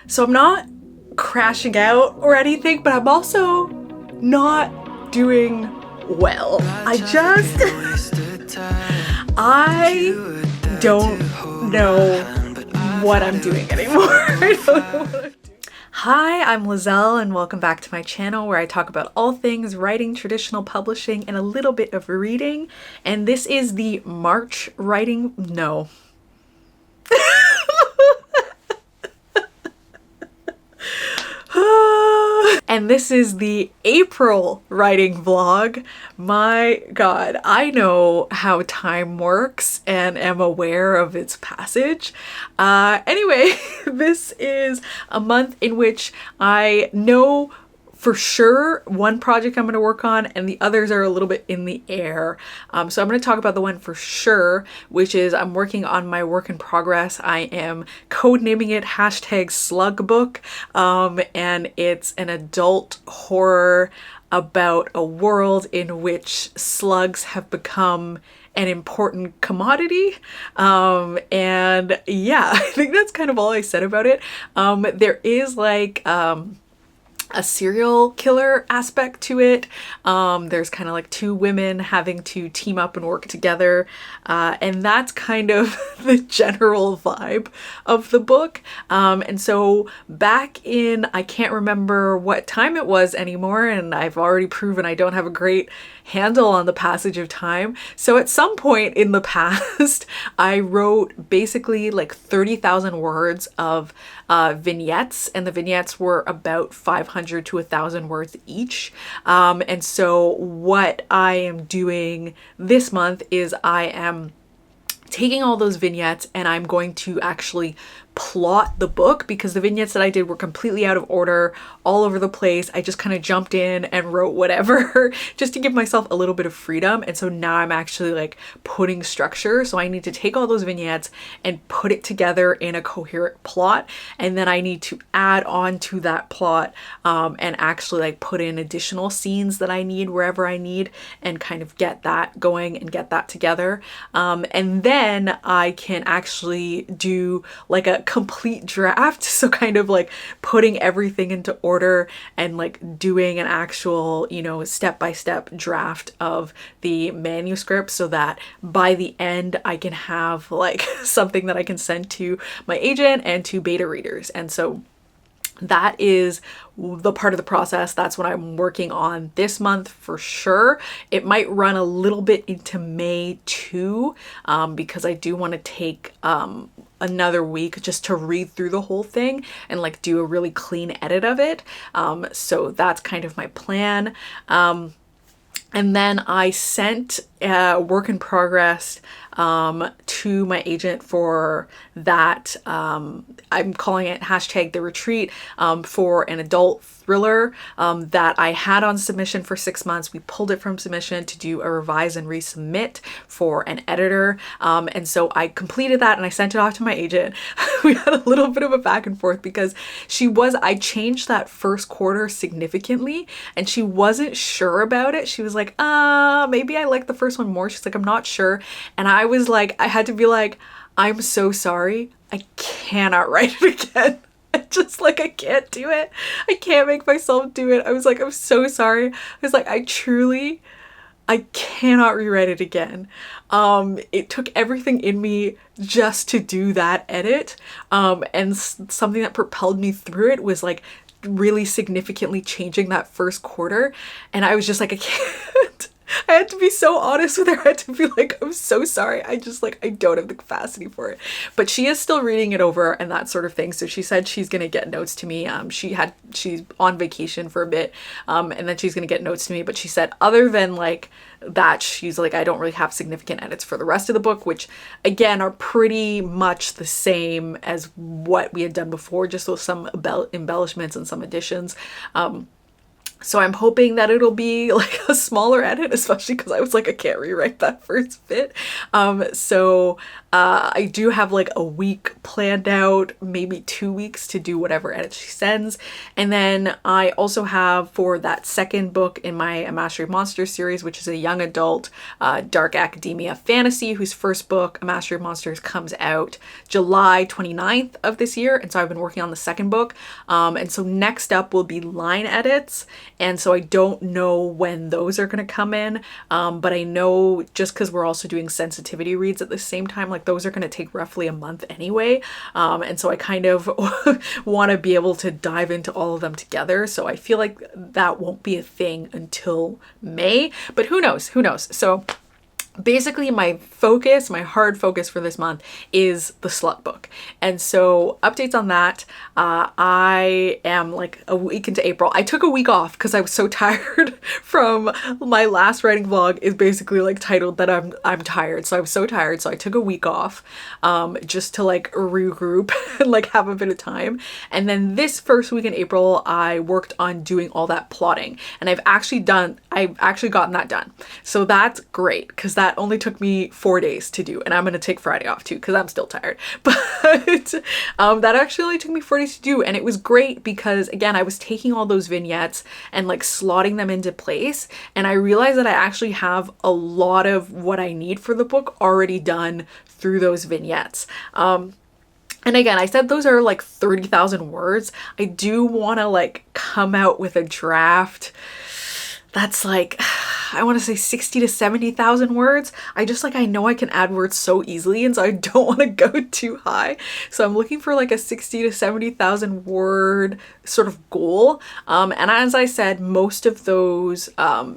So I'm not crashing out or anything, but I'm also not doing well. I don't know what I'm doing anymore. I don't know what I'm doing. Hi, I'm Liselle and welcome back to my channel where I talk about all things writing, traditional publishing, and a little bit of reading. And this is the March writing, no. And this is the April writing vlog. My God, I know how time works and am aware of its passage. Anyway, this is a month in which I know for sure one project I'm going to work on and the others are a little bit in the air. So I'm going to talk about the one for sure, which is I'm working on my work in progress. I am codenaming it #SlugBook, and it's an adult horror about a world in which slugs have become an important commodity. And yeah, I think that's kind of all I said about it. There is like a serial killer aspect to it. There's kind of like two women having to team up and work together, and that's kind of the general vibe of the book. And so back in, I can't remember what time it was anymore, and I've already proven I don't have a great handle on the passage of time. So at some point in the past, I wrote basically like 30,000 words of vignettes, and the vignettes were about 500 to 1,000 words each. And so what I am doing this month is I am taking all those vignettes and I'm going to actually plot the book, because the vignettes that I did were completely out of order, all over the place. I just kind of jumped in and wrote whatever just to give myself a little bit of freedom. And so now I'm actually like putting structure. So I need to take all those vignettes and put it together in a coherent plot. And then I need to add on to that plot and actually like put in additional scenes that I need wherever I need and kind of get that going and get that together. And then I can actually do like a complete draft, so kind of like putting everything into order and like doing an actual, you know, step-by-step draft of the manuscript, so that by the end I can have like something that I can send to my agent and to beta readers. And so that is the part of the process. That's what I'm working on this month for sure. It might run a little bit into May too, because I do want to take another week just to read through the whole thing and like do a really clean edit of it. So that's kind of my plan. And then I sent work in progress to my agent for that. I'm calling it #TheRetreat for an adult thriller that I had on submission for 6 months. We pulled it from submission to do a revise and resubmit for an editor. And so I completed that and I sent it off to my agent. We had a little bit of a back and forth because I changed that first quarter significantly and she wasn't sure about it. She was like, maybe I like the first one more. She's like, I'm not sure. And I was like, I had to be like, I'm so sorry. I cannot write it again. I can't do it. I can't make myself do it. I was like, I'm so sorry. I was like, I cannot rewrite it again. It took everything in me just to do that edit. And something that propelled me through it was like really significantly changing that first quarter. And I was just like, I can't. I had to be so honest with her. I had to be like, I'm so sorry. I don't have the capacity for it. But she is still reading it over and that sort of thing. So she said she's going to get notes to me. She's on vacation for a bit. And then she's going to get notes to me. But she said other than like that, she's like, I don't really have significant edits for the rest of the book, which again are pretty much the same as what we had done before, just with some embellishments and some additions. So I'm hoping that it'll be like a smaller edit, especially because I was like, I can't rewrite that first bit. I do have like a week planned out, maybe 2 weeks to do whatever edit she sends. And then I also have for that second book in my A Mastery of Monsters series, which is a young adult dark academia fantasy, whose first book, A Mastery of Monsters, comes out July 29th of this year. And so I've been working on the second book. And so next up will be line edits. And so I don't know when those are going to come in, but I know just because we're also doing sensitivity reads at the same time, like those are going to take roughly a month anyway. And so I kind of want to be able to dive into all of them together. So I feel like that won't be a thing until May, but who knows? Who knows? So basically my focus, my hard focus for this month is the SlugBook. And so updates on that. I am like a week into April. I took a week off because I was so tired from my last writing vlog is basically like titled that I'm tired. So I was so tired. So I took a week off just to like regroup and like have a bit of time. And then this first week in April, I worked on doing all that plotting, and I've actually gotten that done. So that's great because that only took me 4 days to do, and I'm gonna take Friday off too because I'm still tired. But that actually only took me 4 days to do, and it was great because again I was taking all those vignettes and like slotting them into place, and I realized that I actually have a lot of what I need for the book already done through those vignettes. And again, I said those are like 30,000 words. I do want to like come out with a draft that's like, I want to say 60 to 70,000 words. I know I can add words so easily, and so I don't want to go too high. So I'm looking for like a 60 to 70,000 word sort of goal. And as I said, most of those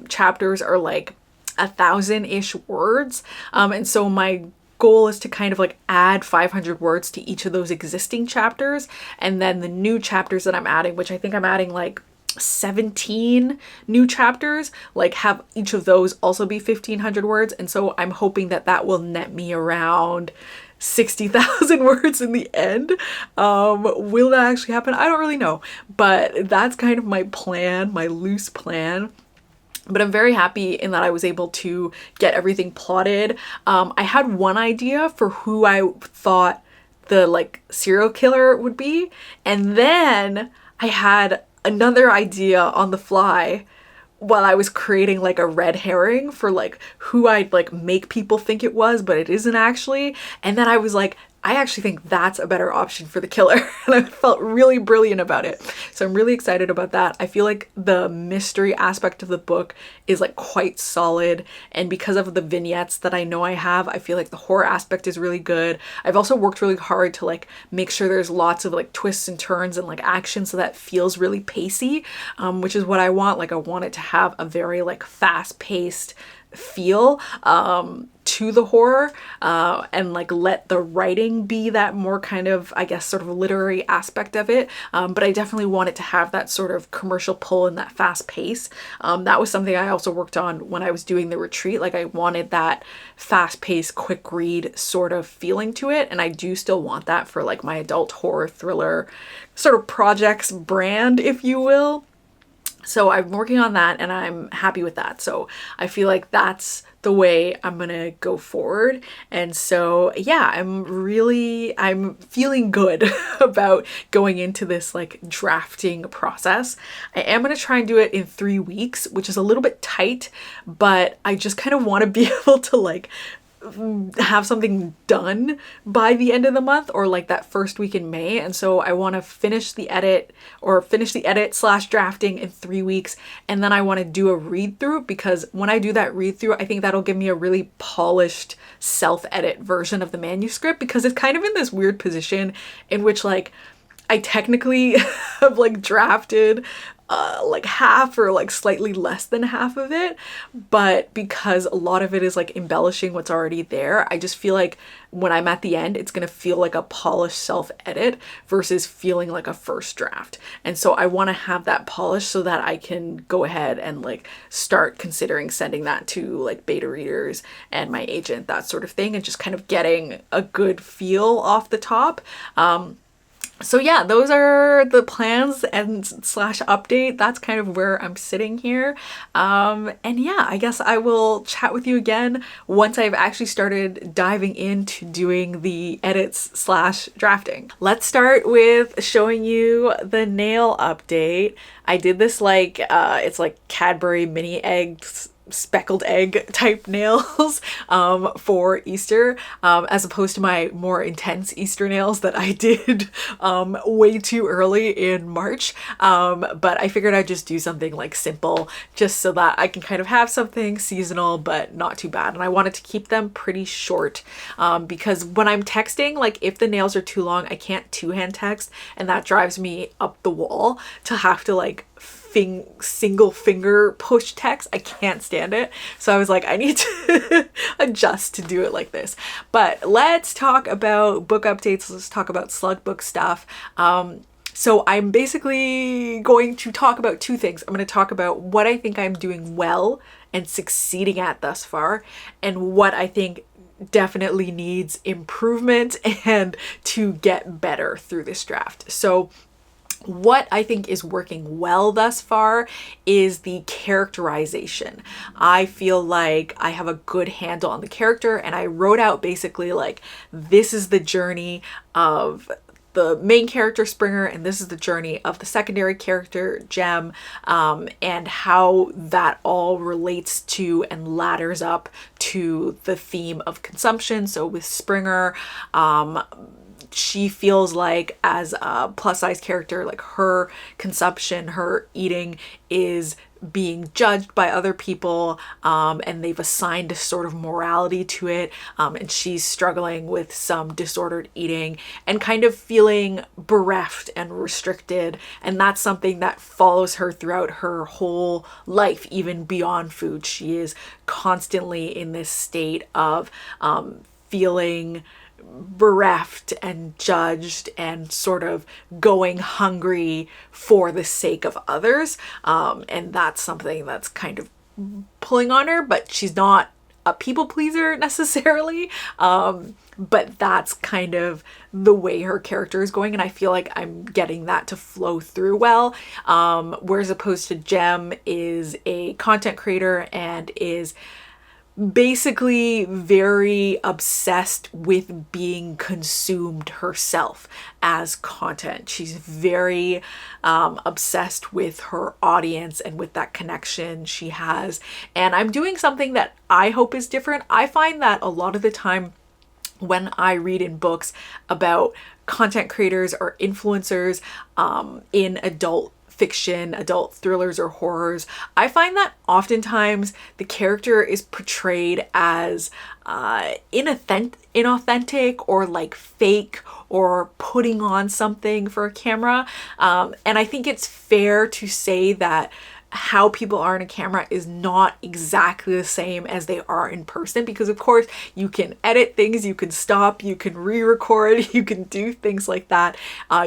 chapters are like 1,000-ish words. And so my goal is to kind of like add 500 words to each of those existing chapters. And then the new chapters that I'm adding, which I think I'm adding like 17 new chapters, like have each of those also be 1,500 words. And so I'm hoping that that will net me around 60,000 words in the end. Will that actually happen? I don't really know, but that's kind of my plan, my loose plan. But I'm very happy in that I was able to get everything plotted. I had one idea for who I thought the like serial killer would be, and then I had another idea on the fly while I was creating like a red herring for like who I'd like make people think it was, but it isn't actually. And then I was like, I actually think that's a better option for the killer. And I felt really brilliant about it. So I'm really excited about that. I feel like the mystery aspect of the book is like quite solid. And because of the vignettes that I know I have, I feel like the horror aspect is really good. I've also worked really hard to like make sure there's lots of like twists and turns and like action, so that feels really pacey, which is what I want. Like I want it to have a very like fast-paced feel to the horror, and like let the writing be that more kind of, I guess, sort of literary aspect of it, but I definitely want it to have that sort of commercial pull and that fast pace. That was something I also worked on when I was doing The Retreat. Like I wanted that fast paced quick read sort of feeling to it, and I do still want that for like my adult horror thriller sort of projects brand, if you will. So I'm working on that and I'm happy with that. So I feel like that's the way I'm gonna go forward. And so yeah, I'm feeling good about going into this like drafting process. I am gonna try and do it in 3 weeks, which is a little bit tight, but I just kind of want to be able to like have something done by the end of the month, or like that first week in May. And so I want to finish the edit / drafting in 3 weeks, and then I want to do a read through, because when I do that read through, I think that'll give me a really polished self-edit version of the manuscript, because it's kind of in this weird position in which like I technically have like drafted like half or like slightly less than half of it, but because a lot of it is like embellishing what's already there, I just feel like when I'm at the end, it's gonna feel like a polished self-edit versus feeling like a first draft. And so I want to have that polish so that I can go ahead and like start considering sending that to like beta readers and my agent, that sort of thing, and just kind of getting a good feel off the top. So yeah, those are the plans and slash update. That's kind of where I'm sitting here. And yeah, I guess I will chat with you again once I've actually started diving into doing the edits slash drafting. Let's start with showing you the nail update. I did this like, it's like Cadbury mini eggs, speckled egg type nails for Easter, as opposed to my more intense Easter nails that I did way too early in March. But I figured I'd just do something like simple just so that I can kind of have something seasonal but not too bad. And I wanted to keep them pretty short because when I'm texting, like if the nails are too long, I can't two-hand text, and that drives me up the wall to have to like single finger push text. I can't stand it. So I was like, I need to adjust to do it like this. But let's talk about book updates. Let's talk about SlugBook stuff. So I'm basically going to talk about two things. I'm going to talk about what I think I'm doing well and succeeding at thus far, and what I think definitely needs improvement and to get better through this draft. So what I think is working well thus far is the characterization. I feel like I have a good handle on the character, and I wrote out basically like, this is the journey of the main character Springer, and this is the journey of the secondary character Gem, and how that all relates to and ladders up to the theme of consumption. So with Springer, she feels like as a plus size character, like her consumption, her eating is being judged by other people, and they've assigned a sort of morality to it, and she's struggling with some disordered eating and kind of feeling bereft and restricted, and that's something that follows her throughout her whole life, even beyond food. She is constantly in this state of feeling bereft and judged and sort of going hungry for the sake of others, and that's something that's kind of pulling on her, but she's not a people pleaser necessarily, but that's kind of the way her character is going, and I feel like I'm getting that to flow through well, whereas opposed to Gem is a content creator and is basically very obsessed with being consumed herself as content. She's very obsessed with her audience and with that connection she has. And I'm doing something that I hope is different. I find that a lot of the time when I read in books about content creators or influencers in adult fiction, adult thrillers or horrors, I find that oftentimes the character is portrayed as inauthentic or like fake or putting on something for a camera. And I think it's fair to say that how people are in a camera is not exactly the same as they are in person, because of course you can edit things, you can stop, you can re-record, you can do things like that,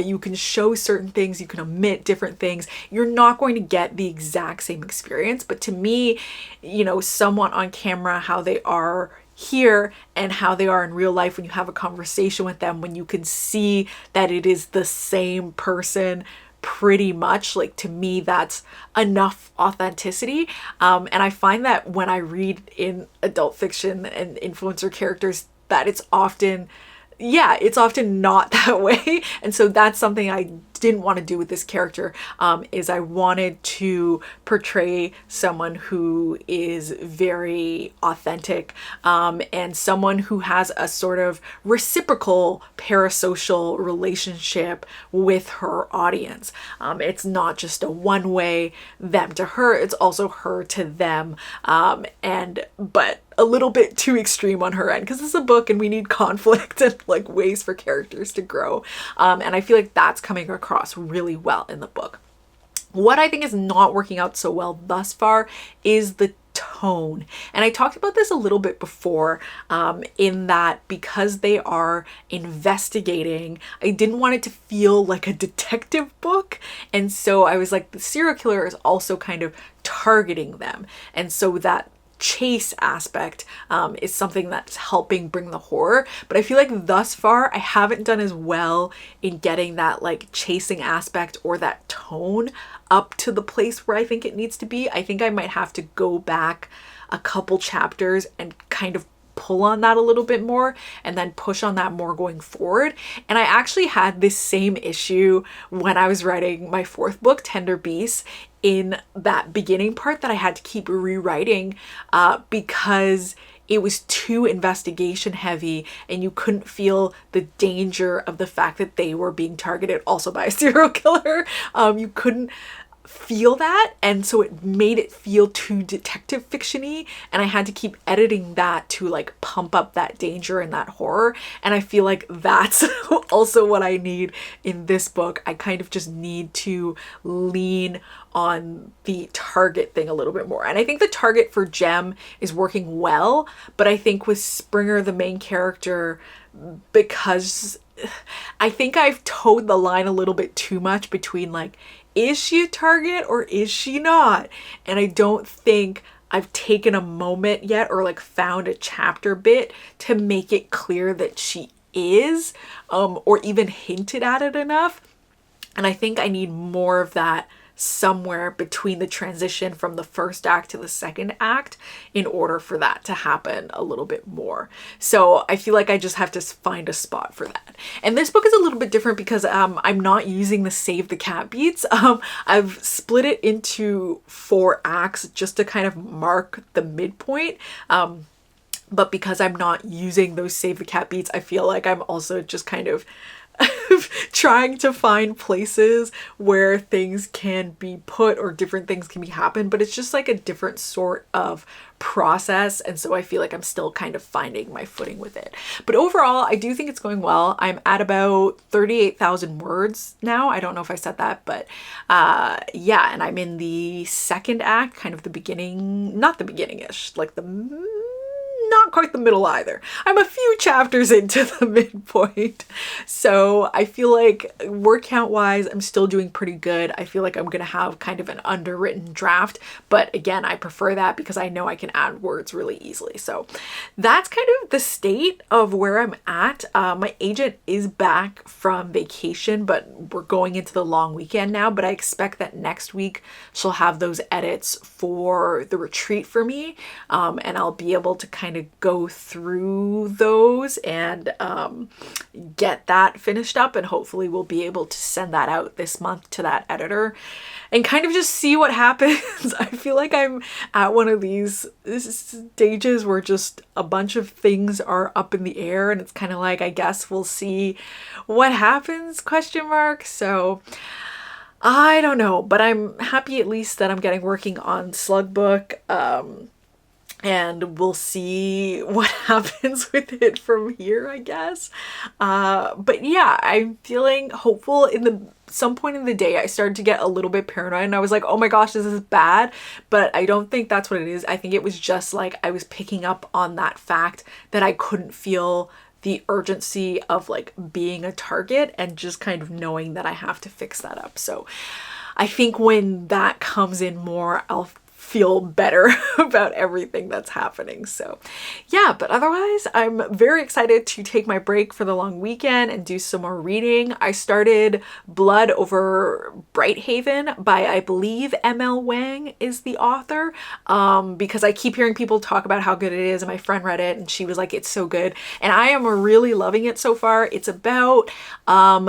you can show certain things, you can omit different things. You're not going to get the exact same experience, but to me, you know, someone on camera, how they are here and how they are in real life, when you have a conversation with them, when you can see that it is the same person pretty much, like, to me that's enough authenticity, and I find that when I read in adult fiction and influencer characters that it's often not that way. And so that's something I didn't want to do with this character, is I wanted to portray someone who is very authentic, and someone who has a sort of reciprocal parasocial relationship with her audience. It's not just a one-way them to her, it's also her to them, but a little bit too extreme on her end, because it's a book and we need conflict and like ways for characters to grow, and I feel like that's coming across really well in the book. What I think is not working out so well thus far is the tone, and I talked about this a little bit before, in that because they are investigating, I didn't want it to feel like a detective book, and so I was like, the serial killer is also kind of targeting them, and so that chase aspect is something that's helping bring the horror. But I feel like thus far I haven't done as well in getting that like chasing aspect or that tone up to the place where I think it needs to be. I think I might have to go back a couple chapters and kind of pull on that a little bit more and then push on that more going forward. And I actually had this same issue when I was writing my fourth book, Tender Beasts, in that beginning part that I had to keep rewriting because it was too investigation heavy and you couldn't feel the danger of the fact that they were being targeted also by a serial killer. You couldn't feel that, and so it made it feel too detective fiction-y, and I had to keep editing that to like pump up that danger and that horror. And I feel like that's also what I need in this book. I kind of just need to lean on the target thing a little bit more, and I think the target for Jem is working well, but I think with Springer, the main character, because I think I've towed the line a little bit too much between like, is she a target or is she not? And I don't think I've taken a moment yet or like found a chapter bit to make it clear that she is, or even hinted at it enough. And I think I need more of that somewhere between the transition from the first act to the second act in order for that to happen a little bit more. So I feel like I just have to find a spot for that. And this book is a little bit different because I'm not using the Save the Cat beats. I've split it into 4 acts just to kind of mark the midpoint. But because I'm not using those Save the Cat beats, I feel like I'm also just kind of trying to find places where things can be put or different things can be happen, but it's just like a different sort of process, and so I feel like I'm still kind of finding my footing with it. But overall, I do think it's going well. I'm at about 38,000 words now. I don't know if I said that, but yeah, and I'm in the second act, kind of the beginning, not the beginning-ish, like the not quite the middle either. I'm a few chapters into the midpoint. So I feel like word count wise, I'm still doing pretty good. I feel like I'm going to have kind of an underwritten draft, but again, I prefer that because I know I can add words really easily. So that's kind of the state of where I'm at. My agent is back from vacation, but we're going into the long weekend now, but I expect that next week she'll have those edits for the retreat for me. And I'll be able to kind of go through those and get that finished up, and hopefully we'll be able to send that out this month to that editor and kind of just see what happens. I feel like I'm at one of these stages where just a bunch of things are up in the air, and it's kind of like, I guess we'll see what happens, question mark. So I don't know, but I'm happy at least that I'm getting working on SlugBook. And we'll see what happens with it from here, I guess. But yeah, I'm feeling hopeful. Some point in the day, I started to get a little bit paranoid and I was like, oh my gosh, this is bad. But I don't think that's what it is. I think it was just like I was picking up on that fact that I couldn't feel the urgency of like being a target and just kind of knowing that I have to fix that up. So I think when that comes in more, I'll feel better about everything that's happening. So yeah, but otherwise I'm very excited to take my break for the long weekend and do some more reading. I started Blood Over Brighthaven by, I believe, ML Wang is the author, because I keep hearing people talk about how good it is, and my friend read it and she was like, it's so good, and I am really loving it so far. It's about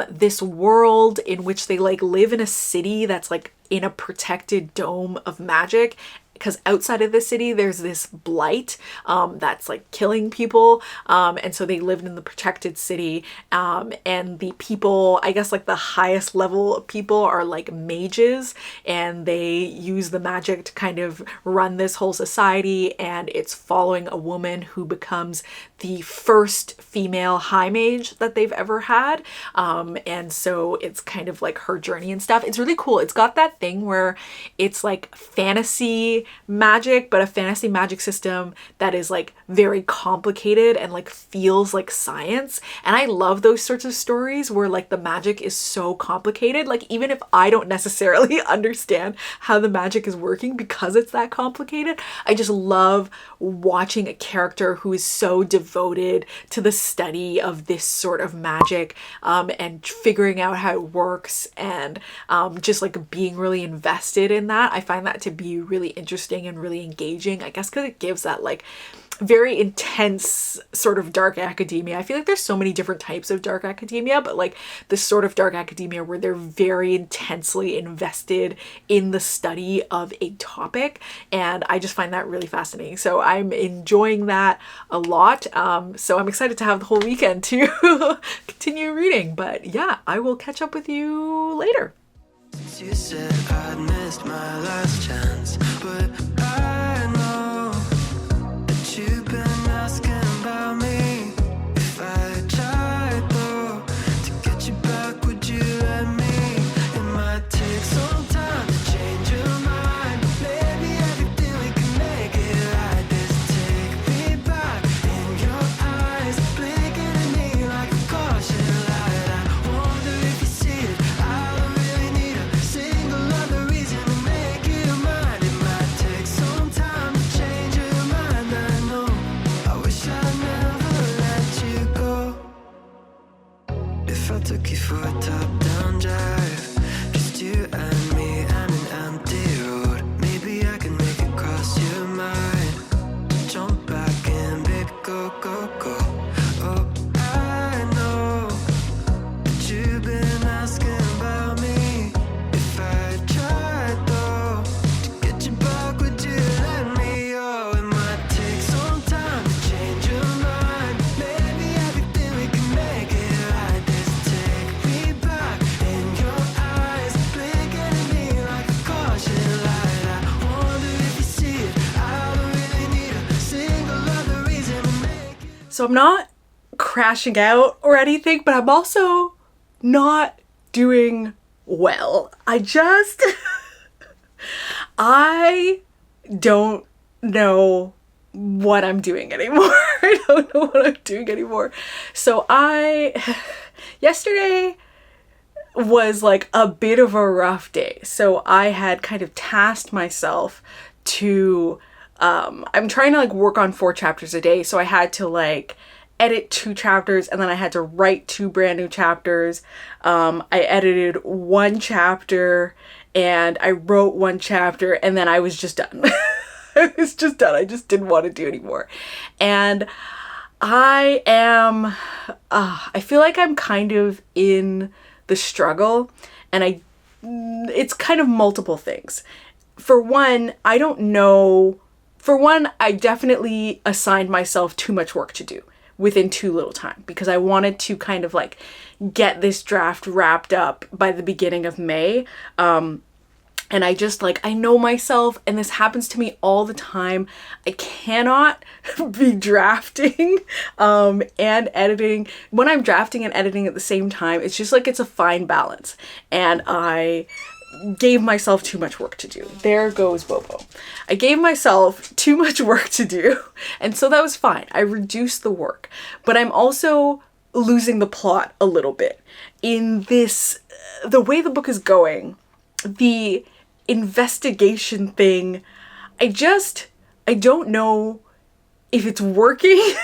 this world in which they like live in a city that's like in a protected dome of magic, because outside of the city there's this blight that's like killing people, and so they lived in the protected city, and the people, I guess like the highest level of people are like mages, and they use the magic to kind of run this whole society, and it's following a woman who becomes the first female high mage that they've ever had, and so it's kind of like her journey and stuff. It's really cool. It's got that thing where it's like fantasy magic, but a fantasy magic system that is like very complicated and like feels like science. And I love those sorts of stories where like the magic is so complicated. Like even if I don't necessarily understand how the magic is working because it's that complicated, I just love watching a character who is so devoted to the study of this sort of magic, and figuring out how it works, and just like being really invested in that. I find that to be really interesting and really engaging, I guess because it gives that like very intense sort of dark academia. I feel like there's so many different types of dark academia, but like this sort of dark academia where they're very intensely invested in the study of a topic, and I just find that really fascinating. So I'm enjoying that a lot. So I'm excited to have the whole weekend to continue reading. But yeah, I will catch up with you later. You said I'd missed my last chance, but I know that you've been asking about me. If I tried though to get you back, would you let me? It might take some time to change your mind. Maybe everything we can make it right. This take me back in your eyes, blinking at me like a caution light. I wonder if you see it. I don't really need a single other reason to make it mine. It might take some time to change your mind. I know. I wish I'd never let you go. If I took you for a top-down drive, just you and me and an empty road, maybe I can make it cross your mind. Jump back in, baby, go, go, go. Oh, I know that you've been asking about me. If I tried though to get you back, would you let me? Oh, it might take some time to change your mind. Maybe everything we can make it right. This take me back in your eyes, blinking at me like a caution light. I wonder if you see it. I don't really need a single other reason to make it. So I'm not crashing out or anything, but I'm also not doing well. I don't know what I'm doing anymore. I don't know what I'm doing anymore. So yesterday was like a bit of a rough day. So I had kind of tasked myself to, I'm trying to like work on 4 chapters a day. So I had to like edit 2 chapters and then I had to write 2 brand new chapters. I edited 1 chapter and I wrote 1 chapter and then I was just done. I was just done. I just didn't want to do anymore. And I feel like I'm kind of in the struggle, and it's kind of multiple things. For one, I definitely assigned myself too much work to do within too little time because I wanted to kind of like get this draft wrapped up by the beginning of May. And I just like, I know myself, and this happens to me all the time. I cannot be drafting and editing. When I'm drafting and editing at the same time, it's just like it's a fine balance. And I gave myself too much work to do. There goes Bobo. I gave myself too much work to do. And so that was fine. I reduced the work. But I'm also losing the plot a little bit. In this, the way the book is going, the investigation thing, I don't know if it's working.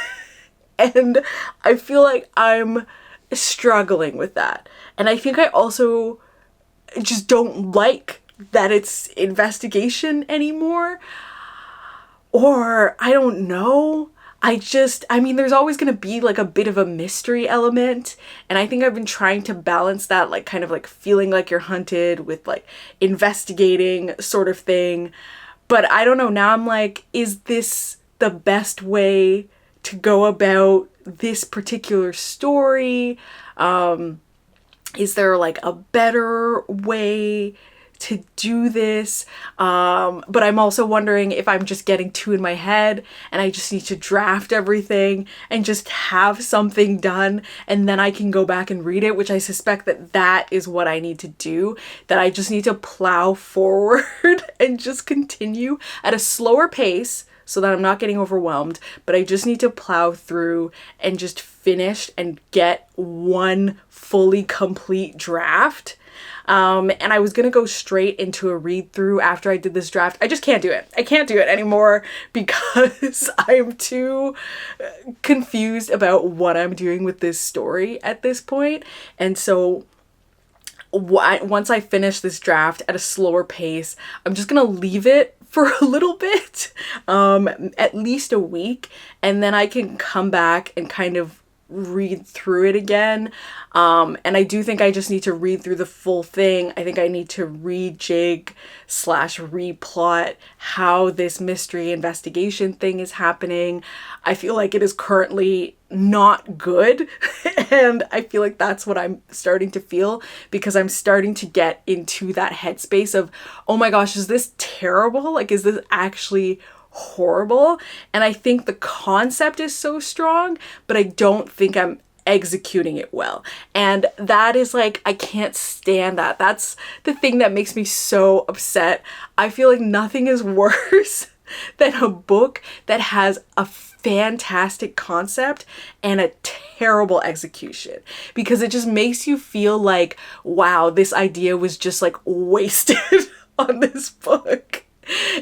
And I feel like I'm struggling with that. And I think I also just don't like that it's investigation anymore. Or I don't know. I mean, there's always going to be like a bit of a mystery element. And I think I've been trying to balance that, like kind of like feeling like you're hunted with like investigating sort of thing. But I don't know. Now I'm like, is this the best way to go about this particular story? Is there like a better way to do this, but I'm also wondering if I'm just getting too in my head and I just need to draft everything and just have something done, and then I can go back and read it, which I suspect that that is what I need to do, that I just need to plow forward and just continue at a slower pace so that I'm not getting overwhelmed, but I just need to plow through and just finish and get one fully complete draft. And I was gonna go straight into a read through after I did this draft. I just can't do it. I can't do it anymore because I am too confused about what I'm doing with this story at this point. And so once I finish this draft at a slower pace, I'm just gonna leave it for a little bit, at least a week, and then I can come back and kind of read through it again. And I do think I just need to read through the full thing. I think I need to rejig / replot how this mystery investigation thing is happening. I feel like it is currently not good. And I feel like that's what I'm starting to feel, because I'm starting to get into that headspace of, oh my gosh, is this terrible? Like, is this actually horrible? And I think the concept is so strong, but I don't think I'm executing it well. And that is like, I can't stand that. That's the thing that makes me so upset. I feel like nothing is worse than a book that has a fantastic concept and a terrible execution, because it just makes you feel like, wow, this idea was just like wasted on this book.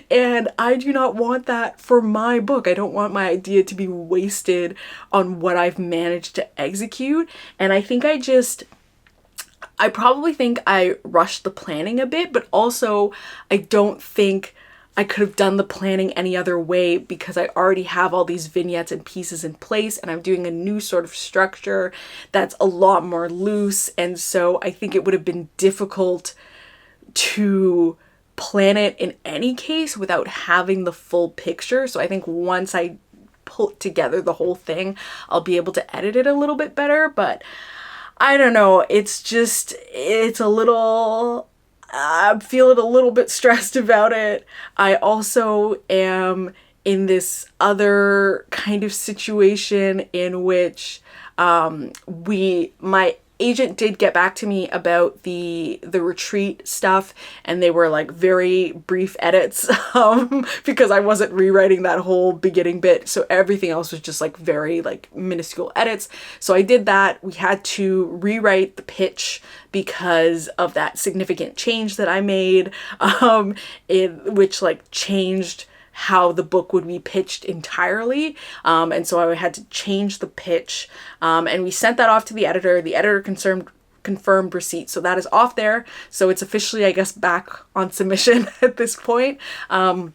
And I do not want that for my book. I don't want my idea to be wasted on what I've managed to execute. And I think I probably think I rushed the planning a bit, but also I don't think I could have done the planning any other way, because I already have all these vignettes and pieces in place, and I'm doing a new sort of structure that's a lot more loose. And so I think it would have been difficult to plan it in any case without having the full picture. So I think once I put together the whole thing, I'll be able to edit it a little bit better. But I don't know, it's a little, I'm feeling a little bit stressed about it. I also am in this other kind of situation in which my agent did get back to me about the retreat stuff, and they were like very brief edits because I wasn't rewriting that whole beginning bit, so everything else was just like very like minuscule edits. So I did that. We had to rewrite the pitch because of that significant change that I made, which like changed how the book would be pitched entirely. And so I had to change the pitch, and we sent that off to the editor. The editor confirmed receipt. So that is off there. So it's officially, I guess, back on submission at this point. And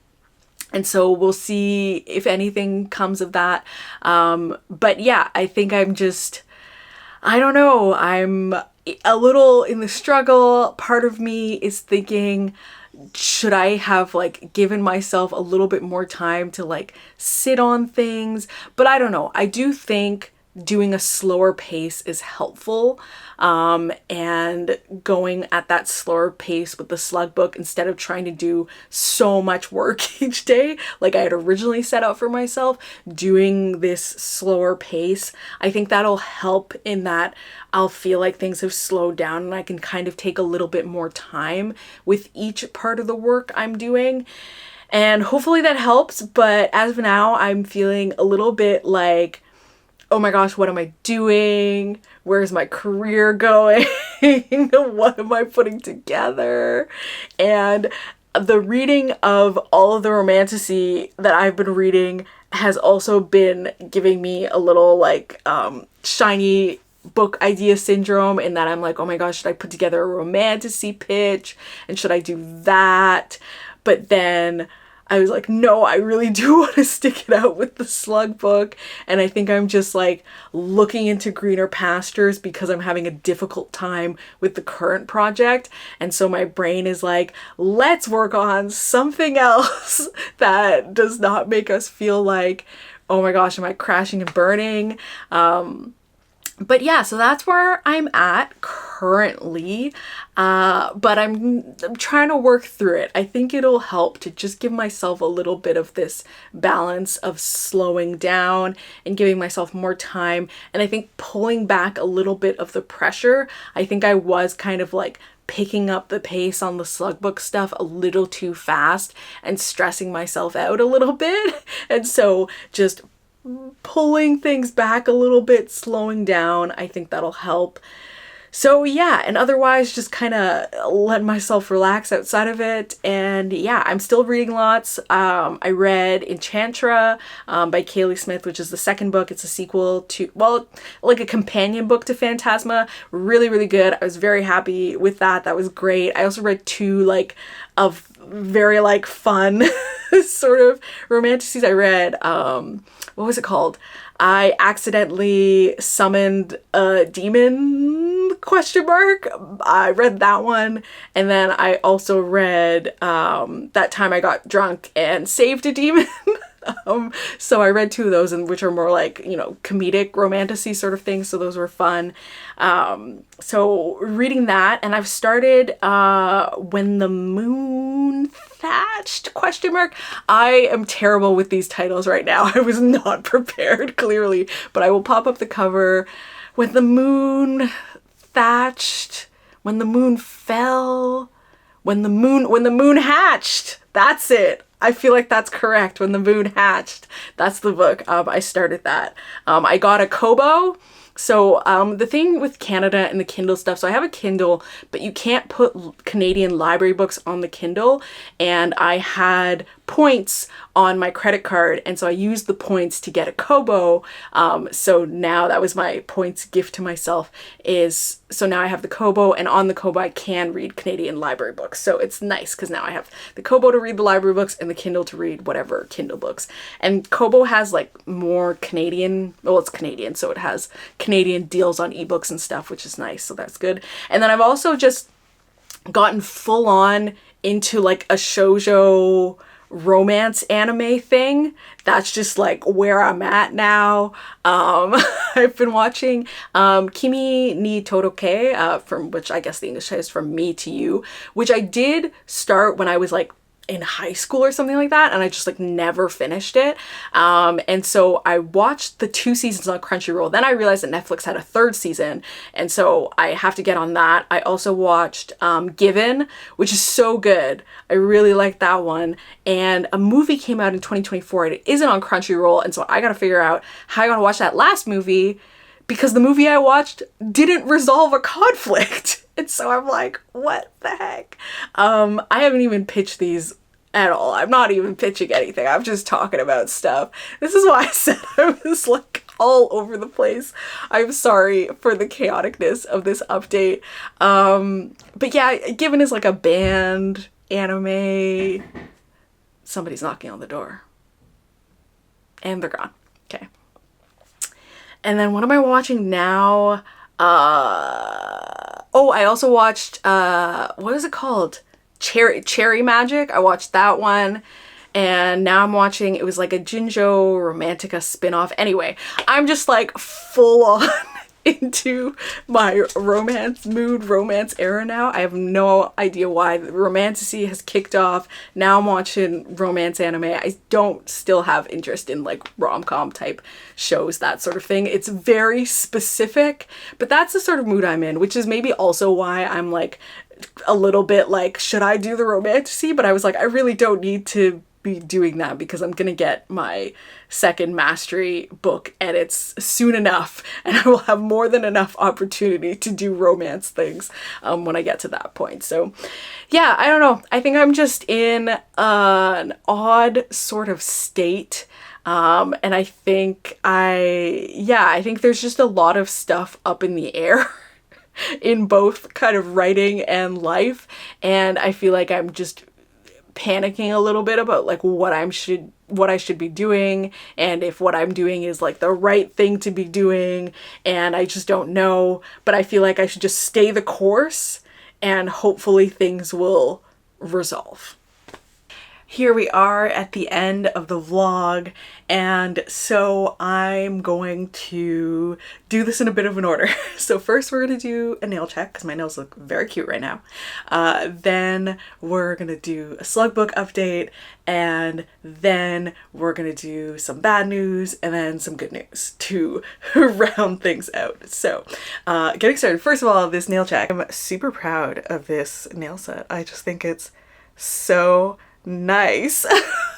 so we'll see if anything comes of that. But yeah, I think I don't know. I'm a little in the struggle. Part of me is thinking, should I have like given myself a little bit more time to like sit on things? But I don't know. I do think doing a slower pace is helpful, and going at that slower pace with the SlugBook instead of trying to do so much work each day like I had originally set out for myself, doing this slower pace, I think that'll help in that I'll feel like things have slowed down and I can kind of take a little bit more time with each part of the work I'm doing. And hopefully that helps. But as of now, I'm feeling a little bit like, oh my gosh, what am I doing? Where's my career going? What am I putting together? And the reading of all of the romantasy that I've been reading has also been giving me a little like shiny book idea syndrome, in that I'm like, oh my gosh, should I put together a romantasy pitch? And should I do that? But then I was like, no, I really do want to stick it out with the SlugBook. And I think I'm just like looking into greener pastures because I'm having a difficult time with the current project. And so my brain is like, let's work on something else that does not make us feel like, oh my gosh, am I crashing and burning? But yeah, so that's where I'm at currently. But I'm trying to work through it. I think it'll help to just give myself a little bit of this balance of slowing down and giving myself more time. And I think pulling back a little bit of the pressure. I think I was kind of like picking up the pace on the SlugBook stuff a little too fast and stressing myself out a little bit. And so just pulling things back a little bit, slowing down, I think that'll help. So yeah, and otherwise just kind of let myself relax outside of it. And yeah, I'm still reading lots. I read Enchantra by Kaylie Smith, which is the second book. It's a sequel to, well, like a companion book to Phantasma. Really, really good. I was very happy with that. That was great. I also read two like of very like fun sort of romantasies. I read, what was it called? I accidentally summoned a demon ? I read that one. And then I also read That Time I Got Drunk and Saved a Demon. So I read two of those, and which are more like, you know, comedic romantasy sort of things. So those were fun. So reading that, and I've started When the Moon Thatched ? I am terrible with these titles right now. I was not prepared, clearly, but I will pop up the cover. When the moon thatched, when the moon fell, when the moon hatched. That's it. I feel like that's correct. When the Moon Hatched. That's the book. I started that. I got a Kobo. So the thing with Canada and the Kindle stuff, so I have a Kindle, but you can't put Canadian library books on the Kindle, and I had points on my credit card, and so I used the points to get a Kobo. So now that was my points gift to myself, is so now I have the Kobo, and on the Kobo I can read Canadian library books. So it's nice because now I have the Kobo to read the library books and the Kindle to read whatever Kindle books. And Kobo has like more Canadian, well, it's Canadian, so it has Canadian deals on ebooks and stuff, which is nice. So that's good. And then I've also just gotten full on into like a shoujo romance anime thing. That's just like where I'm at now. I've been watching Kimi ni Todoke, from which I guess the English is From Me to You, which I did start when I was like in high school or something like that, and I just like never finished it. And so I watched the 2 seasons on Crunchyroll. Then I realized that Netflix had a 3rd season, and so I have to get on that. I also watched Given, which is so good. I really like that one. And a movie came out in 2024 and it isn't on Crunchyroll, and so I gotta figure out how I gotta watch that last movie, because the movie I watched didn't resolve a conflict. And so I'm like, what the heck? I haven't even pitched these at all. I'm not even pitching anything. I'm just talking about stuff. This is why I said I was like all over the place. I'm sorry for the chaoticness of this update. But yeah, Given is like a band anime. Somebody's knocking on the door. And they're gone. Okay. And then what am I watching now? Oh, I also watched, what is it called? Cherry Magic. I watched that one. And now I'm watching, it was like a Jinjo Romantica spin-off. Anyway, I'm just like full on into my romance mood, romance era now. I have no idea why. The romantasy has kicked off. Now I'm watching romance anime. I don't still have interest in like rom-com type shows, that sort of thing. It's very specific, but that's the sort of mood I'm in, which is maybe also why I'm like a little bit like, should I do the romantasy? But I was like, I really don't need to be doing that because I'm gonna get my 2nd mastery book and it's soon enough, and I will have more than enough opportunity to do romance things when I get to that point. So yeah, I don't know. I think I'm just in an odd sort of state. And I think I think there's just a lot of stuff up in the air in both kind of writing and life. And I feel like I'm just panicking a little bit about like what I should be doing, and if what I'm doing is like the right thing to be doing, and I just don't know. But I feel like I should just stay the course and hopefully things will resolve. here we are at the end of the vlog, and so I'm going to do this in a bit of an order. So first we're going to do a nail check because my nails look very cute right now. Then we're going to do a SlugBook update, and then we're going to do some bad news and then some good news to round things out. So getting started, first of all, this nail check. I'm super proud of this nail set. I just think it's so nice.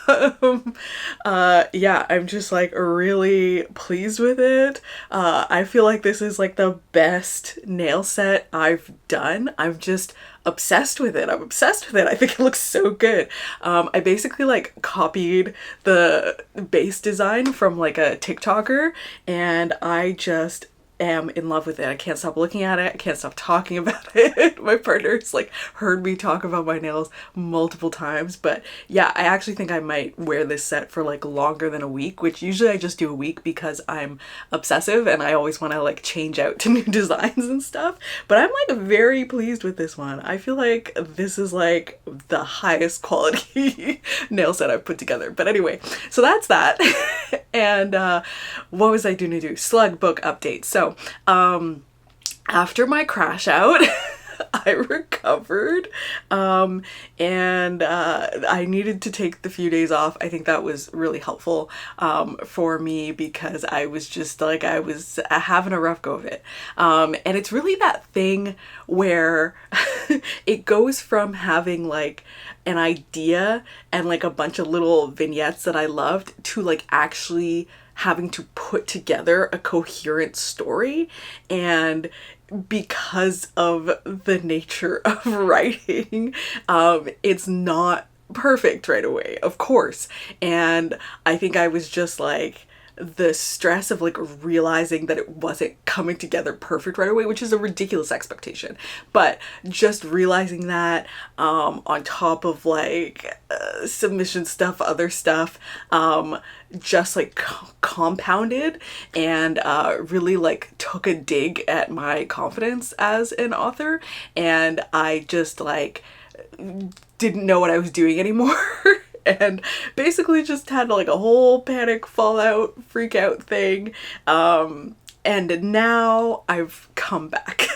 Yeah, I'm just like really pleased with it. I feel like this is like the best nail set I've done. I'm just obsessed with it. I'm obsessed with it. I think it looks so good. I basically like copied the base design from like a TikToker, and I just am in love with it. I can't stop looking at it. I can't stop talking about it. My partner's like heard me talk about my nails multiple times, but yeah, I actually think I might wear this set for like longer than a week, which usually I just do a week because I'm obsessive and I always want to like change out to new designs and stuff. But I'm like very pleased with this one. I feel like this is like the highest quality nail set I've put together. But anyway, so that's that. And what was I going to do? SlugBook update. So after my crash out, I recovered, and I needed to take the few days off. I think that was really helpful for me because I was just like, I was having a rough go of it. And it's really that thing where it goes from having like an idea and like a bunch of little vignettes that I loved to like actually having to put together a coherent story. And because of the nature of writing, it's not perfect right away, of course. And I think I was just like, the stress of like realizing that it wasn't coming together perfect right away, which is a ridiculous expectation, but just realizing that on top of like submission stuff, other stuff, just like compounded and really like took a dig at my confidence as an author, and I just like didn't know what I was doing anymore. And basically just had like a whole panic, fallout, freak out thing. And now I've come back.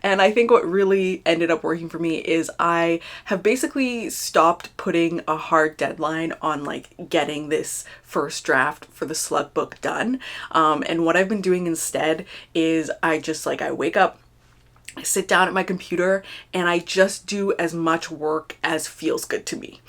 And I think what really ended up working for me is I have basically stopped putting a hard deadline on like getting this first draft for the SlugBook done. And what I've been doing instead is I just like, I wake up, I sit down at my computer and I just do as much work as feels good to me.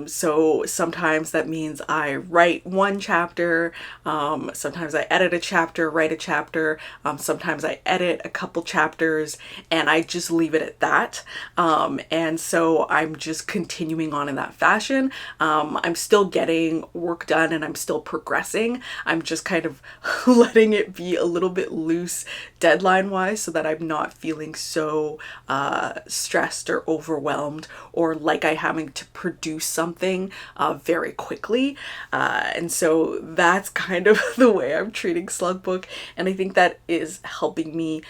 So sometimes that means I write one chapter, sometimes I edit a chapter, write a chapter, sometimes I edit a couple chapters, and I just leave it at that. And so I'm just continuing on in that fashion. I'm still getting work done and I'm still progressing. I'm just kind of letting it be a little bit loose deadline wise so that I'm not feeling so stressed or overwhelmed or like I having to produce something very quickly. And so that's kind of the way I'm treating SlugBook, and I think that is helping me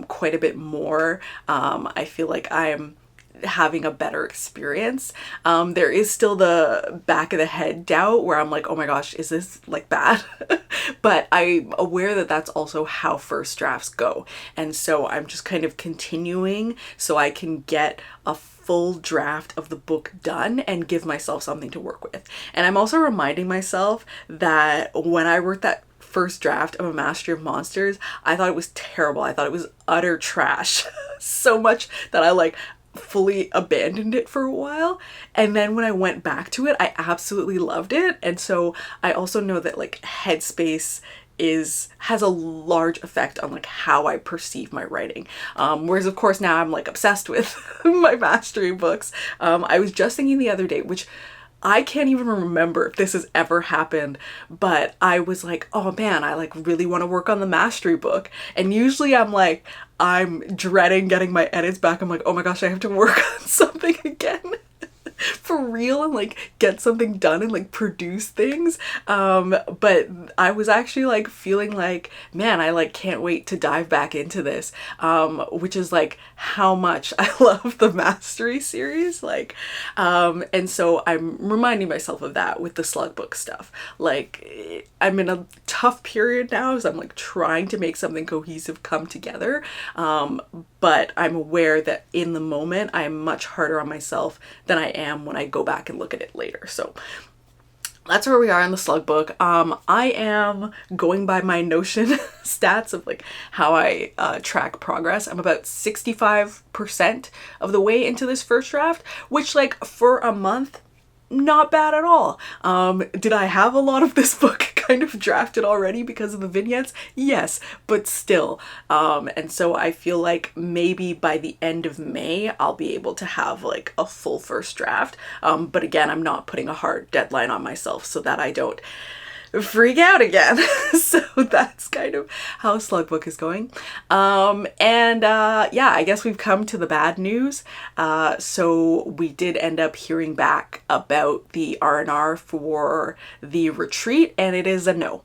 quite a bit more. I feel like I'm having a better experience. There is still the back of the head doubt where I'm like, oh my gosh, is this like bad? But I'm aware that that's also how first drafts go. And so I'm just kind of continuing so I can get a full draft of the book done and give myself something to work with. And I'm also reminding myself that when I wrote that first draft of A Mastery of Monsters, I thought it was terrible. I thought it was utter trash. So much that I like fully abandoned it for a while, and then when I went back to it, I absolutely loved it. And so I also know that like headspace has a large effect on like how I perceive my writing. Whereas of course now I'm like obsessed with my mastery books. I was just thinking the other day, which I can't even remember if this has ever happened, but I was like, oh man, I like really want to work on the mastery book. And usually I'm dreading getting my edits back. I'm like, oh my gosh, I have to work on something again for for real and like get something done and like produce things. But I was actually like feeling like, man, I like can't wait to dive back into this, which is like how much I love the Mastery series. Like, and so I'm reminding myself of that with the SlugBook stuff. Like, I'm in a tough period now as I'm like trying to make something cohesive come together. But I'm aware that in the moment I'm much harder on myself than I am when I go back and look at it later. So that's where we are in the SlugBook. I am going by my Notion stats of like how I track progress. I'm about 65% of the way into this first draft, which like for a month, not bad at all. Did I have a lot of this book kind of drafted already because of the vignettes? Yes, but still. And so I feel like maybe by the end of May, I'll be able to have like a full first draft. But again, I'm not putting a hard deadline on myself so that I don't freak out again. So that's kind of how SlugBook is going. Yeah, I guess we've come to the bad news. So we did end up hearing back about the R&R for TheRetreat, and it is a no.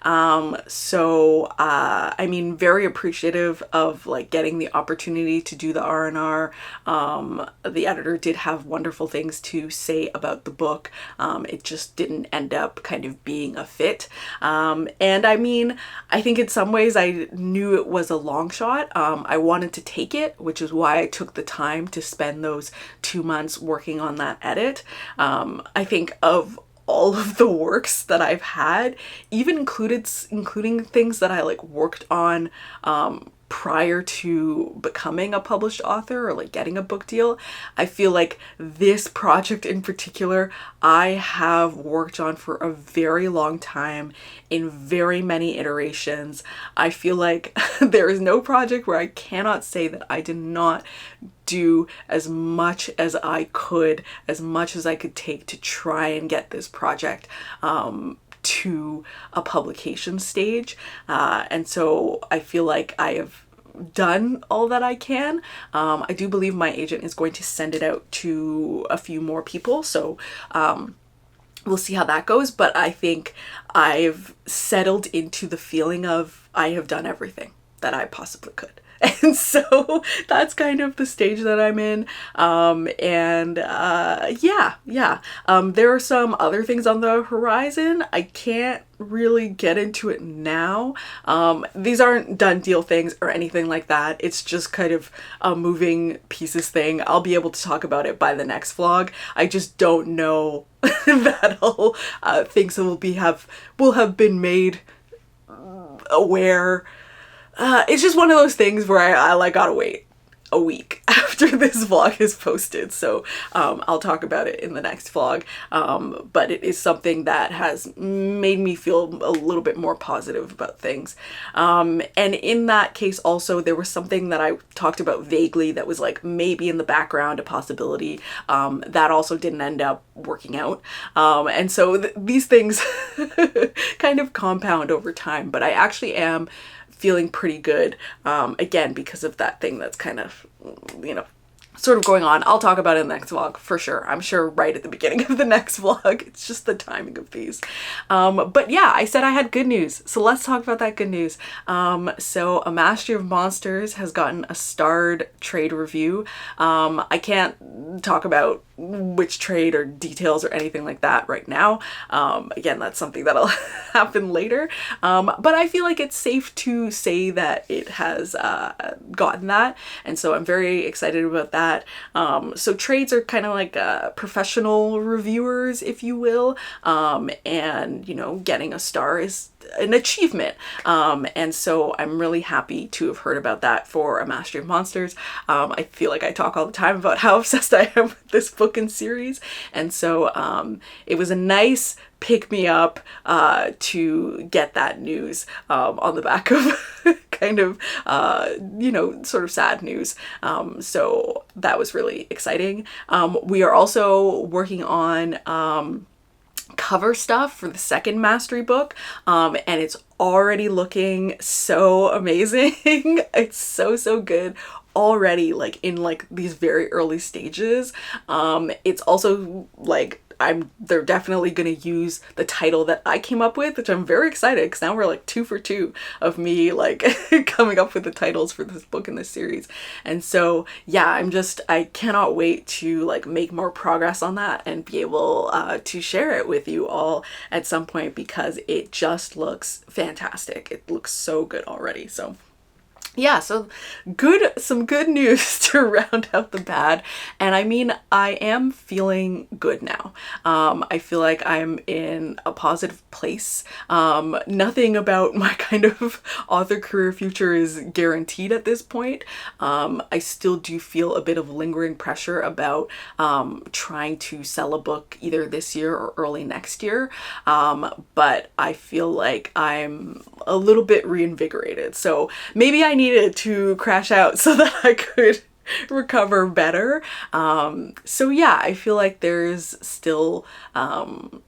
I mean, very appreciative of like getting the opportunity to do the R&R. The editor did have wonderful things to say about the book. It just didn't end up kind of being a fit. And I mean, I think in some ways I knew it was a long shot. I wanted to take it, which is why I took the time to spend those 2 months working on that edit. I think of all of the works that I've had, even including things that I like worked on prior to becoming a published author or like getting a book deal. I feel like this project in particular, I have worked on for a very long time in very many iterations. I feel like there is no project where I cannot say that I did not do as much as I could, as much as I could take to try and get this project to a publication stage. And so I feel like I have done all that I can. I do believe my agent is going to send it out to a few more people. So we'll see how that goes. But I think I've settled into the feeling of I have done everything that I possibly could. And so that's kind of the stage that I'm in. There are some other things on the horizon. I can't really get into it now. These aren't done deal things or anything like that. It's just kind of a moving pieces thing. I'll be able to talk about it by the next vlog. I just don't know that all things will have been made aware. It's just one of those things where I like gotta wait a week after this vlog is posted. So I'll talk about it in the next vlog. But it is something that has made me feel a little bit more positive about things. And in that case also, there was something that I talked about vaguely that was like maybe in the background, a possibility, that also didn't end up working out. And so these things kind of compound over time, but I actually am feeling pretty good, again, because of that thing that's kind of, sort of going on. I'll talk about it in the next vlog for sure. I'm sure right at the beginning of the next vlog. It's just the timing of these. But yeah, I said I had good news. So let's talk about that good news. So A Mastery of Monsters has gotten a starred trade review. I can't talk about which trade or details or anything like that right now. Again, that's something that'll happen later. But I feel like it's safe to say that it has gotten that. And so I'm very excited about that. So trades are kind of like professional reviewers, if you will. And, getting a star is an achievement. And so I'm really happy to have heard about that for A Mastery of Monsters. I feel like I talk all the time about how obsessed I am with this book and series. And so it was a nice pick me up to get that news on the back of kind of, sort of sad news. So that was really exciting. We are also working on cover stuff for the second Mastery book, and it's already looking so amazing. It's so good already like in like these very early stages. It's also like they're definitely going to use the title that I came up with, which I'm very excited because now we're like 2 for 2 of me like coming up with the titles for this book in this series. And so yeah, I cannot wait to like make more progress on that and be able to share it with you all at some point, because it just looks fantastic. It looks so good already. So yeah, so some good news to round out the bad. And I mean, I am feeling good now. I feel like I'm in a positive place. Nothing about my kind of author career future is guaranteed at this point. I still do feel a bit of lingering pressure about trying to sell a book either this year or early next year. But I feel like I'm a little bit reinvigorated. So maybe I needed to crash out so that I could recover better. So yeah, I feel like there's still, I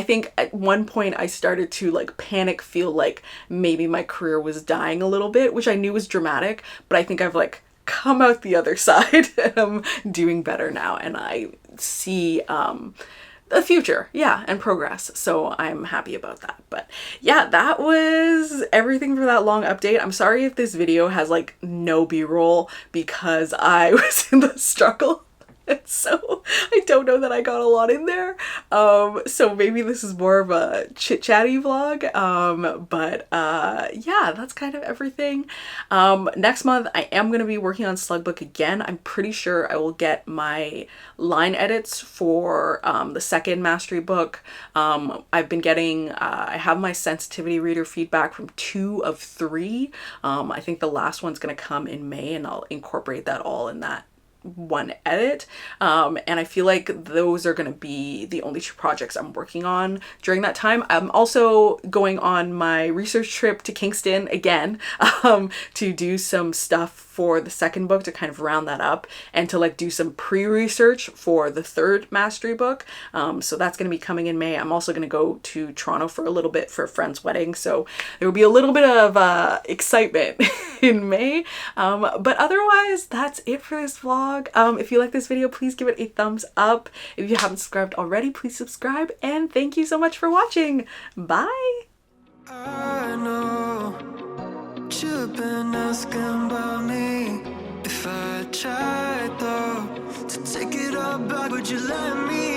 think at one point I started to like panic, feel like maybe my career was dying a little bit, which I knew was dramatic, but I think I've like come out the other side and I'm doing better now, and I see, a future, yeah, and progress. So I'm happy about that. But yeah, that was everything for that long update. I'm sorry if this video has like no b-roll because I was in the struggle. So I don't know that I got a lot in there. So maybe this is more of a chit-chatty vlog. But yeah, that's kind of everything. Next month I am going to be working on SlugBook again. I'm pretty sure I will get my line edits for the second mastery book. I've been getting, I have my sensitivity reader feedback from 2 of 3. I think the last one's going to come in May, and I'll incorporate that all in that one edit. And I feel like those are going to be the only 2 projects I'm working on during that time. I'm also going on my research trip to Kingston again, to do some stuff for the second book to kind of round that up, and to like do some pre-research for the third mastery book. So that's going to be coming in May. I'm also going to go to Toronto for a little bit for a friend's wedding, so there will be a little bit of excitement in May. But otherwise, that's it for this vlog. If you like this video, please give it a thumbs up. If you haven't subscribed already, please subscribe, and thank you so much for watching. Bye! I know you've been asking about me. If I tried though to take it all back, would you let me?